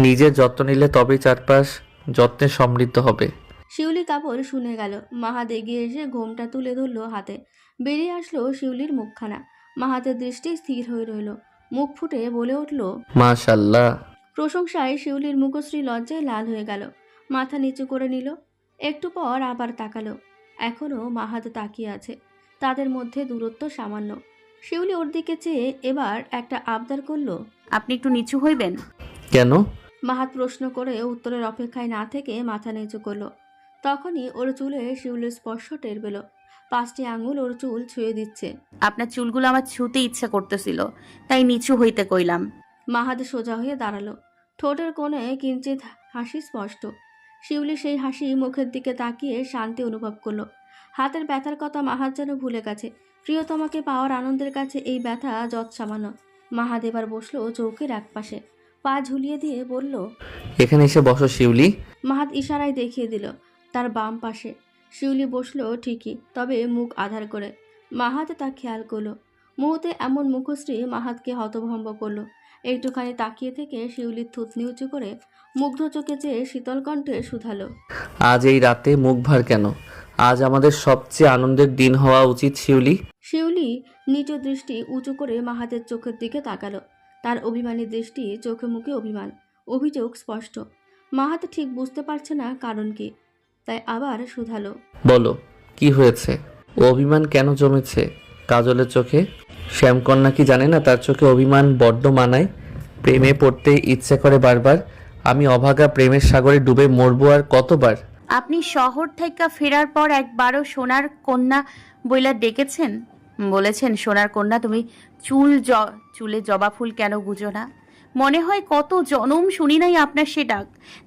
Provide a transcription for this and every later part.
নিজের যত্ন নিলে তবেই চারপাশ যত্নে সমৃদ্ধ হবে। শিউলি কাপড় শুনে গেল। মাহাত এগিয়ে এসে ঘোমটা তুলে ধরল হাতে। বেরিয়ে আসলো শিউলির মুখখানা। মাহাতের দৃষ্টি স্থির হয়ে রইল। মুখ ফুটে বলে উঠল মাশাল্লাহ। প্রশংসায়। শিউলির মুখশ্রী লজ্জায় লাল হয়ে গেল। মাথা নিচু করে নিল। একটু পর আবার তাকালো। এখনো মাহাত তাকিয়ে আছে। তাদের মধ্যে দূরত্ব সামান্য। শিউলি ওর দিকে চেয়ে এবার একটা আবদার করল। আপনি একটু নিচু হইবেন? কেন? মাহাত প্রশ্ন করে উত্তরের অপেক্ষায় না থেকে মাথা নিচু করলো। তখনই ওর চুলে শিউলির স্পর্শ টের পেল। 5টি আঙুল ওর চুল ছুঁয়ে দিচ্ছে। আপনার চুলগুলো আমার ছুঁতে ইচ্ছা করতেছিল, তাই নিচু হইতে কইলাম। মাহাত সোজা হয়ে দাঁড়ালো। ঠোঁটের কোণে কিঞ্চিত হাসি স্পষ্ট। শিউলি সেই হাসি মুখের দিকে তাকিয়ে শান্তি অনুভব করলো। হাতের ব্যথার কথা মাহাত যেন ভুলে গেছে। প্রিয়তমাকে পাওয়ার আনন্দের কাছে এই ব্যথা যৎসামান্য। মাহাত এবার বসলো চৌকির একপাশে। পা ঝুলিয়ে দিয়ে বলল, এখানে এসে বসো শিউলি। মাহাত ইশারায় দেখিয়ে দিল তার বাম পাশে। শিউলি বসলো ঠিকই, তবে মুখ আধার করে। মাহাত তা খেয়াল করলো। মুহূর্তে এমন মুখশ্রী মাহাতকে হতভম্ব করলো। একটুখানি তাকিয়ে থেকে শিউলির থুতনি উঁচু করে মুগ্ধ চোখে চেয়ে শীতল কণ্ঠে শুধালো, আজ এই রাতে মুখ ভার কেন? আজ আমাদের সবচেয়ে আনন্দের দিন হওয়া উচিত শিউলি। শিউলি নিজ দৃষ্টি উঁচু করে মাহাতের চোখের দিকে তাকালো। তার অভিমানী দৃষ্টি, চোখে মুখে অভিমান, অভিযোগ স্পষ্ট। মাহাত ঠিক বুঝতে পারছে না কারণ কি, তাই আবার শুধালো, বলো কি হয়েছে? অভিমান কেন জমেছে কাজলের চোখে? শ্যামকন্যা কি জানে না তার চোখে অভিমান বড্ড মানায়? প্রেমে পড়তে ইচ্ছে করে বারবার। আমি অভাগা প্রেমের সাগরে ডুবে মরবো আর কতবার। আপনি শহর থেকে ফেরার পর একবারও সোনার কন্যা বইলা ডেকেছেন? বলেছেন, সোনার কন্যা তুমি চুলে জবা ফুল কেন গুজো না? মনে হয় কত জনম শুনি নাই আপনার সে ডাক।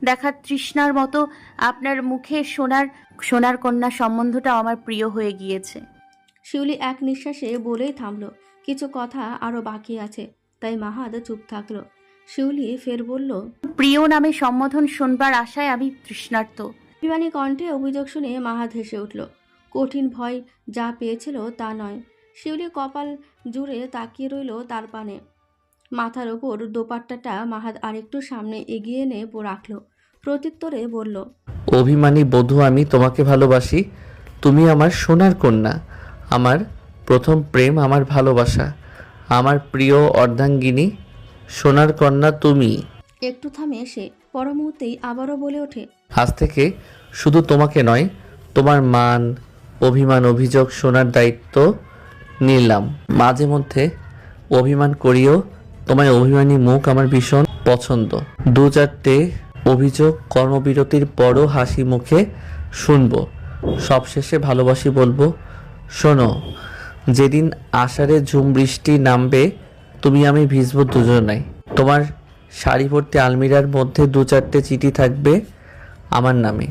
দেখার তৃষ্ণার মতো আপনার মুখে সোনার কন্যা সম্বন্ধটা আমার প্রিয় হয়ে গিয়েছে। শিউলি এক নিঃশ্বাসে বলেই থামলো। কিছু কথা আরো বাকি আছে, তাই মাহাত চুপ থাকলো। শিউলি ফের বলল, প্রিয় নামে সম্বোধন শুনবার আশায় আমি তৃষ্ণার্ত। অভিমানী কণ্ঠে অভিযোগ শুনে মাহাত হেসে উঠল। কঠিন ভয় যা পেয়েছিল তা নয়। শিউলি কপাল জুড়ে তাকিয়ে রইল তার পানে। মাথার ওপর দোপাট্টাটা মাহাত আরেকটু সামনে এগিয়ে এনে রাখল। প্রত্যুত্তরে বলল, অভিমানী বধূ, আমি তোমাকে ভালোবাসি। তুমি আমার সোনার কন্যা, আমার প্রথম প্রেম, আমার ভালোবাসা, আমার প্রিয় অর্ধাঙ্গিনী, সোনার কন্যা তুমি। একটু থামে সে, পর মুহূর্তেই আবারও বলে ওঠে, আজ থেকে শুধু তোমাকে নয়, তোমার মান, অভিমান, অভিযোগ শোনার দায়িত্ব নিলাম। মাঝে মধ্যে অভিমান করিও, তোমার অভিমানী মুখ আমার ভীষণ পছন্দ। 2-4টে অভিযোগ কর্মবিরতির পরও হাসি মুখে শুনবো। সবশেষে ভালোবাসি বলবো। শোনো, যেদিন আষাঢ়ে ঝুম বৃষ্টি নামবে, তুমি আমি ভিজবো দুজনাই। তোমার শাড়ি ভর্তি আলমিরার মধ্যে 2-4টে চিঠি থাকবে আমার নামে।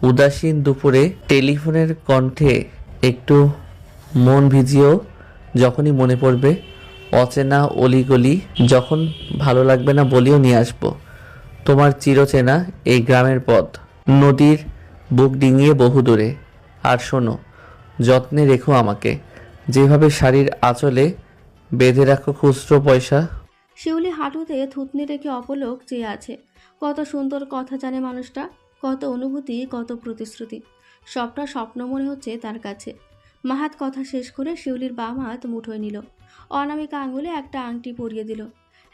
উদাসীন দুপুরে টেলিফোনের কণ্ঠে একটু মন ভিজিও যখনই মনে পড়বে। অচেনা অলিগলি যখন ভালো লাগবে না বলিও নিয়ে আসবো। তোমার চিরচেনা এই গ্রামের পথ, নদীর বুক ডিঙিয়ে বহু দূরে। আর শোনো, যত্নে রেখো আমাকে, যেভাবে শাড়ির আঁচলে বেঁধে রাখো খুচরো পয়সা। শিউলি হাঁটুতে থুতনি রেখে অপলক চেয়ে আছে। কত সুন্দর কথা জানে মানুষটা, কত অনুভূতি, কত প্রতিশ্রুতি। সবটা স্বপ্ন মনে হচ্ছে তার কাছে। মাহাত কথা শেষ করে শিউলির বাম হাত মুঠোয় নিল। অনামিকা আঙুলে একটা আংটি পরিয়ে দিল।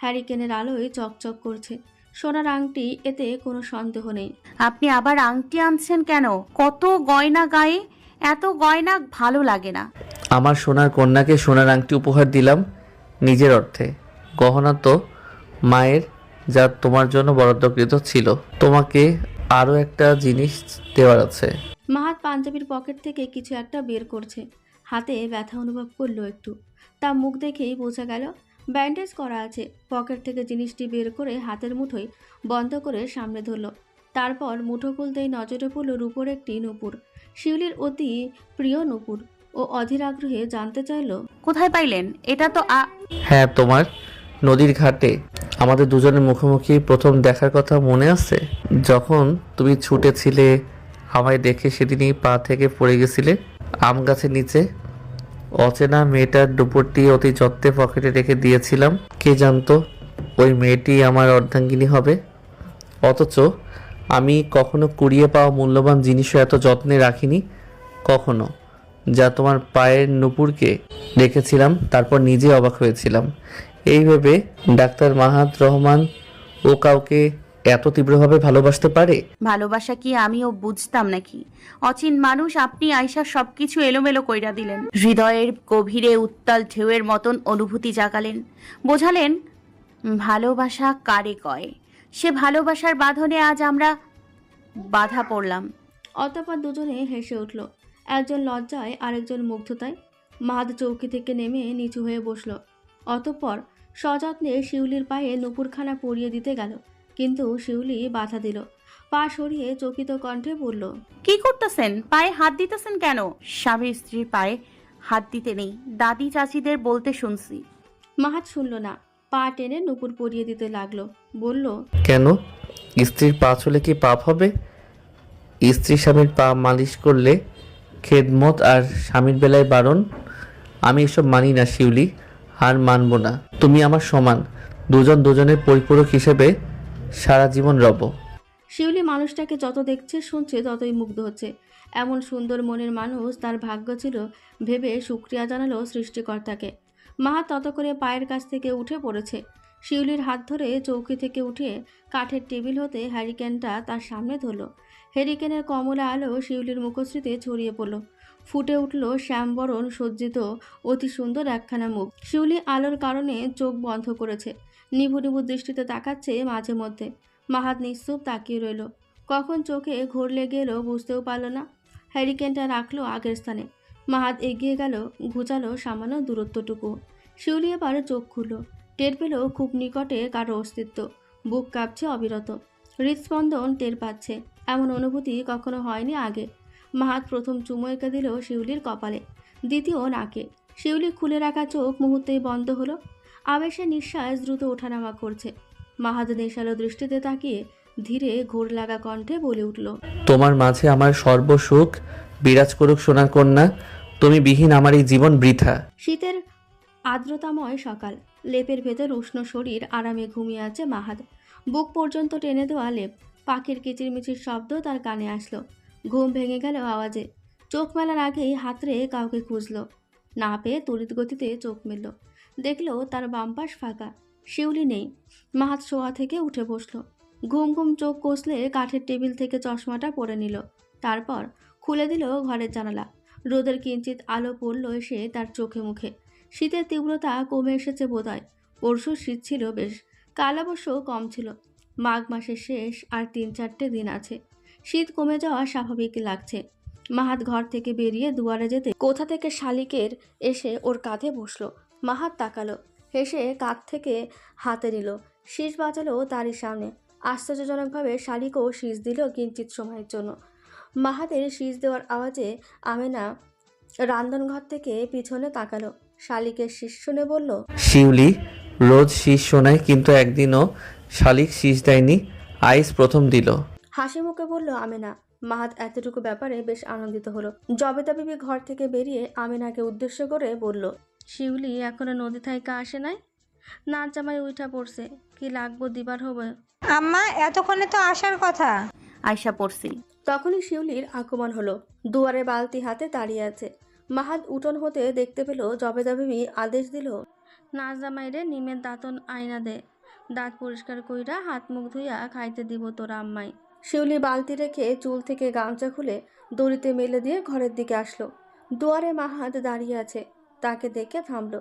হ্যারিকেনের আলোয় চকচক করছে সোনার আংটি, এতে কোনো সন্দেহ নেই। আপনি আবার আংটি আনছেন কেন? কত গয়না গায়ে, এত গয়না ভালো লাগে না। আমার সোনার কন্যাকে সোনার আংটি উপহার দিলাম নিজের অর্থে। গহনা তো মায়ের, যা তোমার জন্য বরাদ্দকৃত ছিল। তোমাকে আরও একটা জিনিস দেওয়ার আছে। মাহাত পাঞ্জাবির পকেট থেকে কিছু একটা বের করছে। হাতে ব্যথা অনুভব করলো একটু। তা মুখ দেখেই বোঝা গেল ব্যান্ডেজ করা আছে। পকেট থেকে জিনিসটি বের করে হাতের মুঠোয় বন্ধ করে সামনে ধরল। তারপর মুঠো খুলতেই নজরে পড়ল রূপোর একটি নূপুর। শিউলির অতি প্রিয় নূপুর। ও অধীর আগ্রহে জানতে চাইল, কোথায় পাইলেন? এটা তো হ্যাঁ, তোমার নদীর ঘাটে আমাদের দুজনের মুখোমুখি প্রথম দেখার কথা মনে আছে? যখন তুমি ছুটেছিলে আমায় দেখে, সেদিনই পা থেকে পড়ে গেছিলে আম গাছের নিচে। অচেনা মেয়েটার দুপুরটি অতি যত্নে পকেটে রেখে দিয়েছিলাম। কে জানতো ওই মেয়েটি আমার অর্ধাঙ্গিনী হবে। অথচ আমি কখনো কুড়িয়ে পাওয়া মূল্যবান জিনিসও এত যত্নে রাখিনি কখনো। যা তোমার পায়ের নুপুরকে রেখেছিলাম, তারপর নিজে অবাক হয়েছিলাম। এই ভেবে ডাক্তার মাহাত রহমান ও কাউকে এত তীব্রভাবে ভালোবাসতে পারে? ভালোবাসা কি আমিও বুঝতাম নাকি? অচিন মানুষ, আপনি আয়শা সবকিছু এলোমেলো কইরা দিলেন। হৃদয়ের গভীরে উত্তাল ঢেউয়ের মতন অনুভূতি জাগালেন। বোঝালেন ভালোবাসা কারে কয়। সে ভালোবাসার বাঁধনে আজ আমরা বাধা পড়লাম। অতঃপর দুজনে হেসে উঠল, একজন লজ্জায় আরেকজন মুগ্ধতায়। মাহাত চৌকি থেকে নেমে নিচু হয়ে বসল। অতঃপর সযত্নে শিউলির পায়ে নুপুরখানা পরিয়ে দিতে গেল, কিন্তু শিউলি বাধা দিল। পা সরিয়ে চকিত কণ্ঠে বলল, কি করতেছেন? পায়ে হাত দিতেছেন কেন? স্বামী স্ত্রীর পায়ে হাত দিতে নেই, দাদি চাচিদের বলতে শুনছি। মাহাত শুনল না, পা টেনে নুপুর পরিয়ে দিতে লাগলো। বলল, কেন? স্ত্রীর পা ছুলে কি পাপ হবে? স্ত্রী স্বামীর পা মালিশ করলে খেদমত, আর স্বামীর বেলায় বারণ। আমি এসব মানি না শিউলি, আর মানব না। তুমি আমার সমান, দুজন দুজনের পরিপূরক হিসেবে সারা জীবন রব। শিউলি মানুষটাকে যত দেখছে শুনছে ততই মুগ্ধ হচ্ছে। এমন সুন্দর মনের মানুষ তার ভাগ্য ছিল ভেবে শুকরিয়া জানালো সৃষ্টিকর্তাকে। মাহাত তত করে পায়ের কাছ থেকে উঠে পড়েছে। শিউলির হাত ধরে চৌকি থেকে উঠে কাঠের টেবিল হতে হ্যারিকেনটা তার সামনে ধরল। হ্যারিকেনের কমলা আলো শিউলির মুখশ্রীতে ছড়িয়ে পড়ল। ফুটে উঠল শ্যামবরণ সজ্জিত অতি সুন্দর একখানা মুখ। শিউলি আলোর কারণে চোখ বন্ধ করেছে, নিভু নিভু দৃষ্টিতে তাকাচ্ছে মাঝে মধ্যে। মাহাত নিশ্চুপ তাকিয়ে রইল। কখন চোখে ঘোর লেগে এলো বুঝতেও পারল না। হ্যারিকেনটা রাখলো আগের স্থানে। মাহাত এগিয়ে গেল, ঘুচালো সামান্য দূরত্বটুকু। শিউলি এবার চোখ খুলল, টের পেল খুব নিকটে কারো অস্তিত্ব। বুক কাঁপছে অবিরত, হৃদস্পন্দন টের পাচ্ছে। এমন অনুভূতি কখনো হয়নি আগে। মাহাত প্রথম চুমু এঁকে দিল শিউলির কপালে, দ্বিতীয় নাকে। শিউলি খুলে রাখা চোখ মুহূর্তেই বন্ধ হলো। আবেশের নিঃশ্বাস দ্রুত ওঠানামা করছে। মাহাত নেশালো দৃষ্টিতে তাকিয়ে ধীরে ঘোর লাগা কণ্ঠে বলে উঠল, তোমার মাঝে আমার সর্বসুখ বিরাজ করুক সোনার কন্যা। তুমি বিহীন আমার এই জীবন বৃথা। শীতের আর্দ্রতাময় সকাল, লেপের ভেতর উষ্ণ শরীর আরামে ঘুমিয়ে আছে মাহাত। বুক পর্যন্ত টেনে দেওয়া লেপ। পাখির কিচিরমিচির শব্দ তার কানে আসলো। ঘুম ভেঙে গেল আওয়াজে। চোখ মেলার আগেই হাতড়ে কাউকে খুঁজল, না পেয়ে তড়িৎ গতিতে চোখ মেলল। দেখলো তার বাম পাশ ফাঁকা, শিউলি নেই। মাহাত শোয়া থেকে উঠে বসল। ঘুম ঘুম চোখ কষলে কাঠের টেবিল থেকে চশমাটা পরে নিল। তারপর খুলে দিল ঘরের জানালা। রোদের কিঞ্চিত আলো পড়ল এসে তার চোখে মুখে। শীতের তীব্রতা কমে এসেছে বোধহয়। পরশু শীত ছিল বেশ, কাল অবশ্য কম ছিল। মাঘ মাসের শেষ আর 3-4টে দিন আছে। শীত কমে যাওয়া স্বাভাবিক লাগছে। মাহাত ঘর থেকে বেরিয়ে দুয়ারে যেতে কোথা থেকে শালিকের এসে ওর কাঁধে বসলো। মাহাত তাকালো, হেসে কাঁধ থেকে হাতে নিল, শীষ বাজালো তারই সামনে। আশ্চর্যজনকভাবে শালিকও শীষ দিল কিঞ্চিত সময়ের জন্য। মাহাতের শীষ দেওয়ার আওয়াজে আমেনা রান্ধনঘর থেকে পিছনে তাকালো। শালিকের শীষ শুনে বলল, শিউলি রোজ শীষ শোনায়, কিন্তু একদিনও শালিক শীষ দেয়নি, আইস প্রথম দিল। হাসি মুখে বলল আমেনা। মাহাত এতটুকু ব্যাপারে বেশ আনন্দিত হলো। জবেদা বিবি ঘর থেকে বেরিয়ে আমেনাকে উদ্দেশ্য করে বলল, শিউলি এখনো নদী থাইকা আসে নাই? নাচ জামাই উঠা পড়ছে, কি লাগবো দিবার হবে? আম্মা এতক্ষণে তো আসার কথা। আয়শা পড়ছি। তখনই শিউলির আগমন হলো। দুয়ারে বালতি হাতে দাঁড়িয়ে আছে। মাহাত উঠোন হতে দেখতে পেল জবেদা বিবি আদেশ দিল, নাচ জামাইরে নিমের দাঁতন আয়না দে, দাঁত পরিষ্কার কইরা হাত মুখ ধুইয়া খাইতে দিব তোর আম্মাই। শিউলি বালতি রেখে চুল থেকে গামছা খুলে দড়িতে মেলে দিয়ে ঘরের দিকে আসলো। দুয়ারে মাহাত দাঁড়িয়ে আছে, তাকে দেখে থামলো।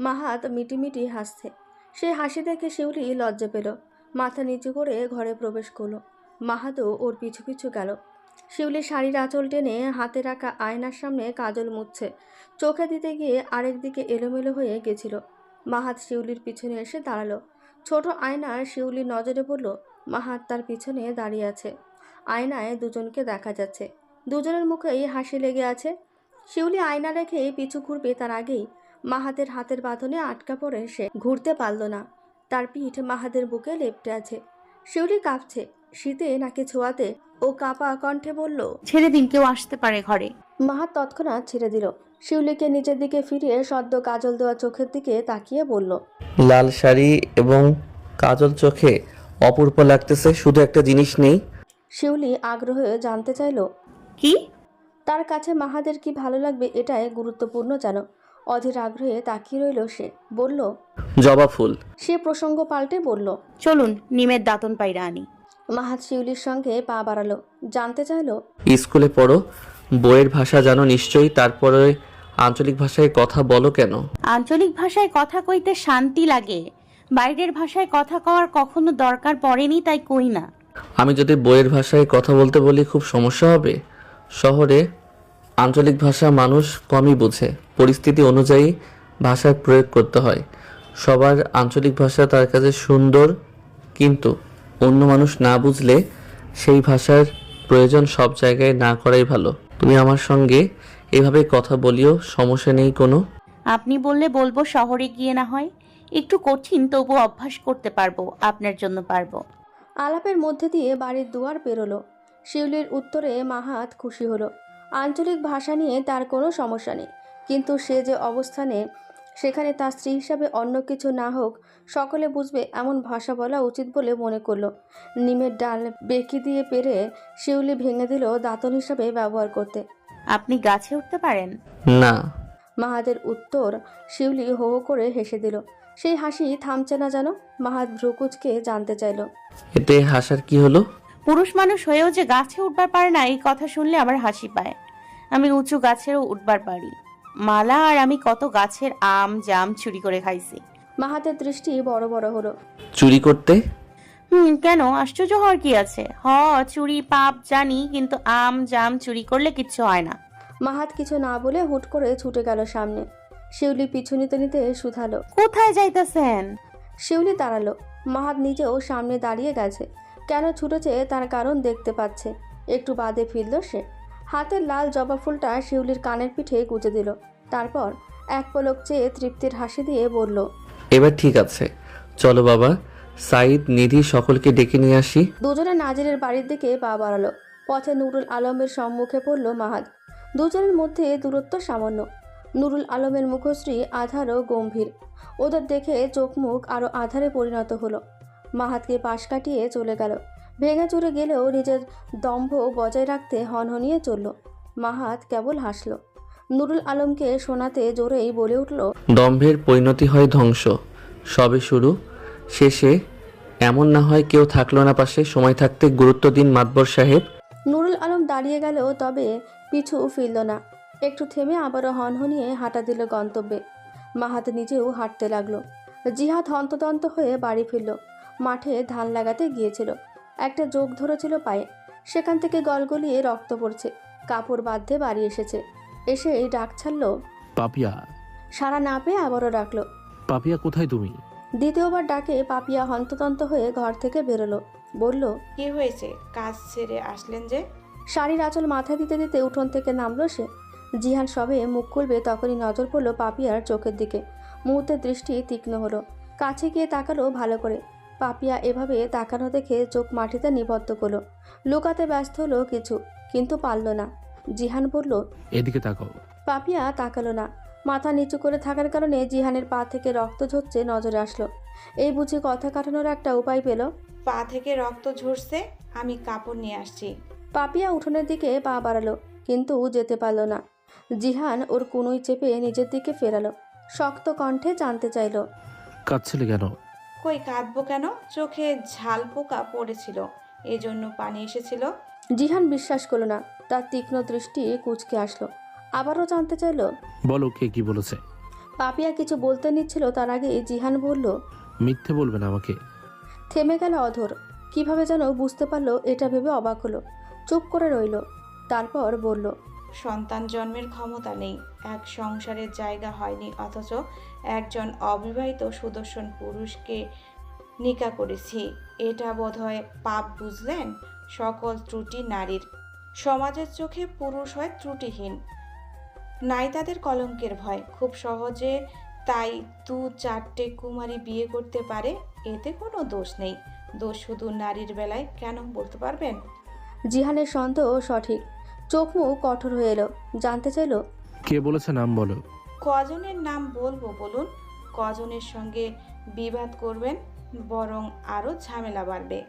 মাহাত মিটিমিটি হাসছে। সে হাসি দেখে শিউলি লজ্জা পেল, মাথা নিচু করে ঘরে প্রবেশ করলো। মাহাতও ওর পিছু পিছু গেল। শিউলি শাড়ির আঁচল টেনে হাতে রাখা আয়নার সামনে কাজল মুছছে। চোখে দিতে গিয়ে আরেক দিকে এলোমেলো হয়ে গেছিল। মাহাত শিউলির পিছনে এসে দাঁড়ালো। ছোট আয়নায় শিউলির নজরে পড়ল। মাহাত তার পিছনে দাঁড়িয়ে আছে। আয়নায় দুজনকে দেখা যাচ্ছে, দুজনের মুখেই হাসি লেগে আছে। শিউলি আয়না রেখে পিছু ঘুরবে তার আগেই মাহাতের হাতের বাঁধনে আটকা পড়ে সে ঘুরতে পারল না। তার পিঠ মাহাতের বুকে লেপ্টে আছে। শিউলি কাঁপছে, শীতে নাকি ছোঁয়াতে ও কাঁপা কণ্ঠে বলল, ছেড়ে দিন, কেউ আসতে পারে ঘরে। মাহাত তৎক্ষণাৎ ছেড়ে দিল। শিউলিকে নিচের দিকে ফিরিয়ে সদ্য কাজল দেওয়া চোখের দিকে তাকিয়ে বলল, লাল শাড়ি এবং কাজল চোখে অপূর্ব লাগতেছে, শুধু একটা জিনিস নেই। শিউলি আগ্রহে জানতে চাইল কি? তার কাছে মাহাদের কি ভালো লাগবে এটাই গুরুত্বপূর্ণ যেন। অধীর আগ্রহে তাকিয়ে রইল সে। বলল, জবা ফুল। সে প্রসঙ্গ পাল্টে বলল, চলুন নিমের দাতন পাইরা আনি। মাহাদ শিউলির সঙ্গে পা বাড়ালো। জানতে চাইল, স্কুলে পড়ো, বইয়ের ভাষা জানো নিশ্চয়ই, তারপরে আঞ্চলিক ভাষায় কথা বলো কেন? আঞ্চলিক ভাষায় কথা কইতে শান্তি লাগে, বাইরের ভাষায় কথা কওয়ার কখনো দরকার পড়েনি, তাই কই না। আমি যদি বইয়ের ভাষায় কথা বলতে বলি খুব সমস্যা হবে। শহরে আঞ্চলিক ভাষা মানুষ কমই বোঝে, পরিস্থিতি অনুযায়ী ভাষার প্রয়োগ করতে হয়। সবার আঞ্চলিক ভাষা তার কাছে সুন্দর, কিন্তু অন্য মানুষ না বুঝলে সেই ভাষার প্রয়োজন সব জায়গায় না করাই ভালো। তুমি আমার সঙ্গে এভাবে কথা বলিও, সমস্যা নেই কোনো। আপনি বললে বলবো, শহরে গিয়ে না হয়। একটু কঠিন, তবু অভ্যাস করতে পারবো, আপনার জন্য পারবো। আলাপের মধ্যে দিয়ে বাড়ির দুয়ার পেরোলো। শিউলির উত্তরে মাহাত খুশি হলো। আঞ্চলিক ভাষা নিয়ে তার কোনো সমস্যা নেই, কিন্তু সে যে অবস্থানে, সেখানে তার স্ত্রী হিসাবে অন্য কিছু না হোক সকলে বুঝবে এমন ভাষা বলা উচিত বলে মনে করলো। নিমের ডাল বেঁকি দিয়ে পেরে শিউলি ভেঙে দিল দাঁতন হিসাবে ব্যবহার করতে। আপনি গাছে উঠতে পারেন? না। মাহাদের উত্তর শিউলি হো হো করে হেসে দিল। সেই হাসি থামছে না যেন। মাহাত ভ্রুকুচকে জানতে চাইল, এতে হাসার কি হলো? পুরুষ মানুষ হয়েও যে গাছে উঠবার পারে না, এই কথা শুনলে আমার হাসি পায়। আমি উঁচু গাছেরও উঠবার পারি। মালা আর আমি কত গাছের আম জাম চুরি করে খাইছি। মাহাতের দৃষ্টি বড় বড় হলো। চুরি করতে? কেন, আশ্চর্য হওয়ার কি আছে? চুরি পাপ জানি, কিন্তু আম জাম চুরি করলে কিচ্ছু হয় না। মাহাত কিছু না বলে হুট করে ছুটে গেল সামনে। শিউলি পিছু নিতে নিতে শুধালো, কোথায় যাইতেছেন? শিউলি দাঁড়ালো। মাহাত নিজেও সামনে দাঁড়িয়ে গেছে। কেন ছুটেছে তার কারণ দেখতে পাচ্ছে। একটু বাদে ফিরল সে। হাতের লাল জবা ফুলটা শিউলির কানের পিঠে গুজে দিল। তারপর এক পলক চেয়ে তৃপ্তির হাসি দিয়ে বলল, এবার ঠিক আছে, চলো বাবা, সাইদ নিধি সকলকে ডেকে নিয়ে আসি। দুজনে নাজিরের বাড়ির দিকে পা বাড়ালো। পথে নুরুল আলমের সম্মুখে পড়ল মাহাত। দুজনের মধ্যে দূরত্ব সামান্য। নুরুল আলমের মুখশ্রী আধার ও গম্ভীর। ওদের দেখে চোখ মুখ আরও আধারে পরিণত হলো। মাহাতকে পাশ কাটিয়ে চলে গেল। ভেঙে চুরে গেলেও নিজের দম্ভ বজায় রাখতে হনহনিয়ে চলল। মাহাত কেবল হাসল। নুরুল আলমকে শোনাতে জোরেই বলে উঠল, দম্ভের পরিণতি হয় ধ্বংস, সবে শুরু, শেষে এমন না হয় কেউ থাকলো না পাশে। সময় থাকতে গুরুত্ব দিন মাতবর সাহেব। নুরুল আলম দাঁড়িয়ে গেল, তবে পিছু ফিরল না। একটু থেমে আবারও হনহনিয়ে হাঁটা দিল গন্তব্যে। মাহাত নিজেও হাঁটতে লাগলো। জিহাদ হন্তদন্ত হয়ে বাড়ি ফিরল। মাঠে ধান লাগাতে গিয়েছিল। একটা যোগ ধরেছিল পায়ে। সেখান থেকে গলগলিয়ে রক্ত পড়ছে। কাপড় বাঁধতে বাড়ি এসেছে। এসেই ডাক ছাড়ল, পাপিয়া, সারা না পেয়ে আবারও ডাকলো। পাপিয়া কোথায় তুমি? দ্বিতীয়বার ডাকে পাপিয়া হন্তদন্ত হয়ে ঘর থেকে বেরোলো। বলল, কি হয়েছে, কাজ ছেড়ে আসলেন যে? শাড়ির আঁচল মাথায় দিতে দিতে উঠোন থেকে নামলো সে। জিহান সবে মুখ খুলবে তখনই নজর পড়ল পাপিয়ার চোখের দিকে। মুহূর্তের দৃষ্টি তীক্ষ্ণ হলো। কাছে গিয়ে তাকালো ভালো করে। পাপিয়া এভাবে তাকানো দেখে চোখ মাটিতে নিবদ্ধ করলো। লুকাতে ব্যস্ত হলো কিছু, কিন্তু পারল না। জিহান বলল, এদিকে তাকাও। পাপিয়া তাকালো না। মাথা নিচু করে থাকার কারণে জিহানের পা থেকে রক্ত ঝরছে নজরে আসলো। এই বুঝি কথা কাটানোর একটা উপায় পেল। পা থেকে রক্ত ঝরছে, আমি কাপড় নিয়ে আসছি। পাপিয়া উঠোনের দিকে পা বাড়ালো, কিন্তু যেতে পারল না। জিহান ওর কুনুই চেপে নিজের দিকে ফেরালো। শক্ত কণ্ঠে জানতে চাইল, কাঁদছিলে কেন? কই কাঁদবো কেন, চোখে ঝাল পোকা পড়েছিল, এজন্য পানি এসেছিল। জিহান বিশ্বাস করল না। তার তীক্ষ্ণ দৃষ্টি কুঁচকে আসলো। আবারও জানতে চাইল। বলো, কে কি বলেছে? পাপিয়া কিছু বলতে নিচ্ছিল, তার আগে জিহান বলল, মিথ্যে বলবে না আমাকে। থেমে গেল অধর। কিভাবে যেন বুঝতে পারলো, এটা ভেবে অবাক হলো। চুপ করে রইল। তারপর বলল, সন্তান জন্মের ক্ষমতা নেই, এক সংসারের জায়গা হয়নি, অথচ একজন অবিবাহিত সুদর্শন পুরুষকে নিকা করেছি। এটা বোধহয় পাপ, বুঝলেন? সকল ত্রুটি নারীর। সমাজের চোখে পুরুষ হয় ত্রুটিহীন, নাই তাদের কলঙ্কের ভয়। খুব সহজে তাই 2-4টে কুমারী বিয়ে করতে পারে, এতে কোনো দোষ নেই। দোষ শুধু নারীর বেলায়, কেন বলতে পারবেন? জিহানের সন্দেহ সঠিক। চোখ মুখ কঠোর হয়ে এলো। জানতে চাইল, কে বলেছে নাম বলো। কজনের নাম বলবো বলুন? কজনের সঙ্গে বিবাদ করবেন, বরং আরও ঝামেলা বাড়বে।